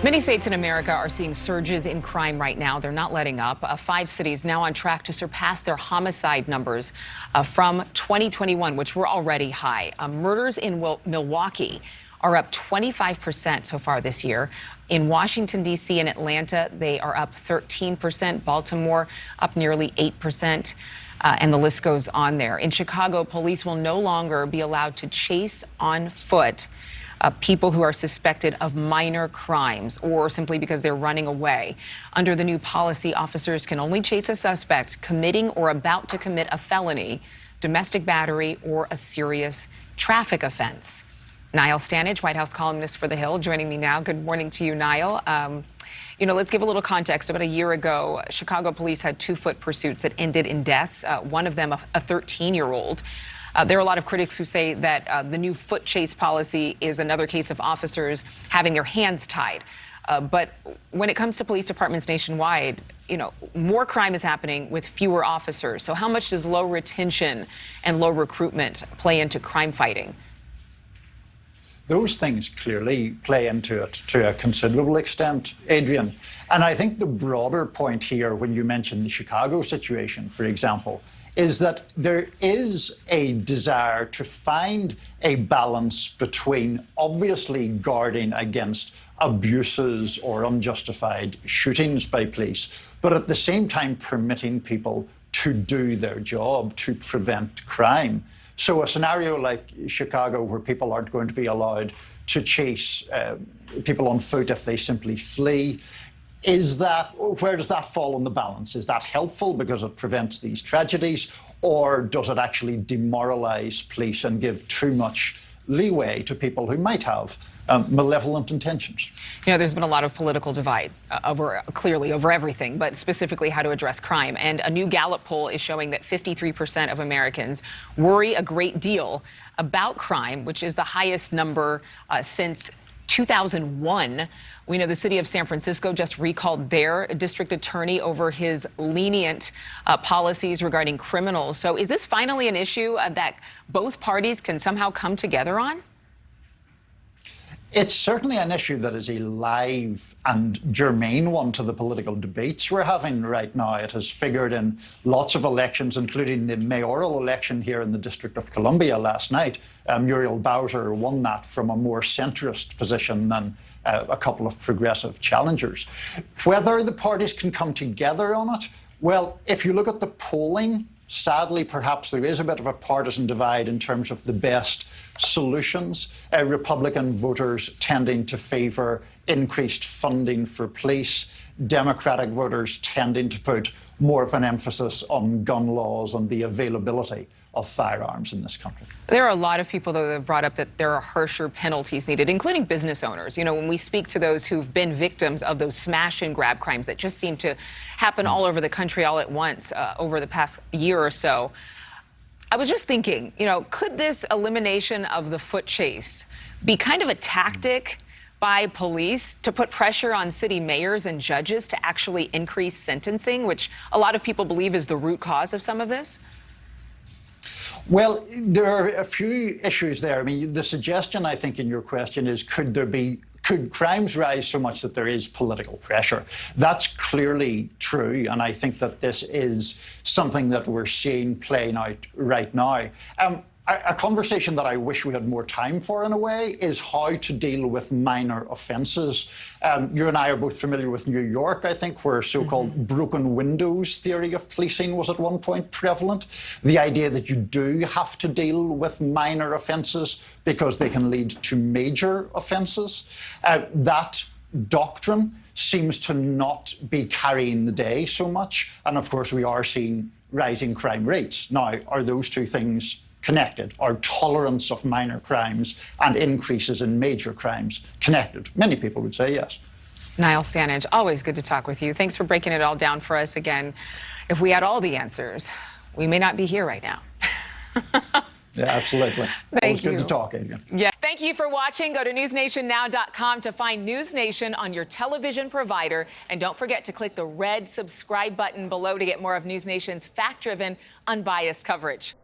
Many states in America are seeing surges in crime right now. They're not letting up. 5 cities now on track to surpass their homicide numbers from 2021, which were already high. Murders in Milwaukee are up 25% so far this year. In Washington, D.C. and Atlanta, they are up 13%. Baltimore up nearly 8%. And the list goes on there. In Chicago, police will no longer be allowed to chase on foot people who are suspected of minor crimes or simply because they're running away. Under the new policy, officers can only chase a suspect committing or about to commit a felony, domestic battery, or a serious traffic offense. Niall Stange, White House columnist for The Hill, joining me now. Good morning to you, Niall. Let's give a little context. About a year ago, Chicago police had 2 foot pursuits that ended in deaths, one of them a 13-year-old. There are a lot of critics who say that the new foot chase policy is another case of officers having their hands tied. But when it comes to police departments nationwide, more crime is happening with fewer officers. So how much does low retention and low recruitment play into crime fighting? Those things clearly play into it to a considerable extent, Adrienne. And I think the broader point here, when you mention the Chicago situation, for example, is that there is a desire to find a balance between obviously guarding against abuses or unjustified shootings by police, but at the same time permitting people to do their job, to prevent crime. So a scenario like Chicago, where people aren't going to be allowed to chase people on foot if they simply flee, where does that fall on the balance? Is that helpful because it prevents these tragedies, or does it actually demoralize police and give too much leeway to people who might have malevolent intentions? There's been a lot of political divide clearly over everything, but specifically how to address crime. And a new Gallup poll is showing that 53% of Americans worry a great deal about crime, which is the highest number since 2001. We know the city of San Francisco just recalled their district attorney over his lenient policies regarding criminals. So is this finally an issue that both parties can somehow come together on? It's certainly an issue that is a live and germane one to the political debates we're having right now. It has figured in lots of elections, including the mayoral election here in the District of Columbia last night. Muriel Bowser won that from a more centrist position than a couple of progressive challengers. Whether the parties can come together on it, well, if you look at the polling, sadly, perhaps there is a bit of a partisan divide in terms of the best solutions. Republican voters tending to favour increased funding for police, Democratic voters tending to put more of an emphasis on gun laws and the availability of firearms in this country. There are a lot of people, though, that have brought up that there are harsher penalties needed, including business owners. When we speak to those who've been victims of those smash and grab crimes that just seem to happen all over the country all at once over the past year or so, I was just thinking, could this elimination of the foot chase be kind of a tactic by police to put pressure on city mayors and judges to actually increase sentencing, which a lot of people believe is the root cause of some of this? Well, there are a few issues there. I mean, the suggestion, I think, in your question is, could crimes rise so much that there is political pressure? That's clearly true, and I think that this is something that we're seeing playing out right now. A conversation that I wish we had more time for, in a way, is how to deal with minor offences. You and I are both familiar with New York, I think, where so-called broken windows theory of policing was at one point prevalent. The idea that you do have to deal with minor offences because they can lead to major offences. That doctrine seems to not be carrying the day so much. And of course, we are seeing rising crime rates. Now, are those two things connected? Are tolerance of minor crimes and increases in major crimes connected? Many people would say yes. Niall Stange, always good to talk with you. Thanks for breaking it all down for us again. If we had all the answers, we may not be here right now. Yeah, absolutely. Always good to talk, Adrienne. Yeah. Thank you for watching. Go to newsnationnow.com to find NewsNation on your television provider. And don't forget to click the red subscribe button below to get more of NewsNation's fact-driven, unbiased coverage.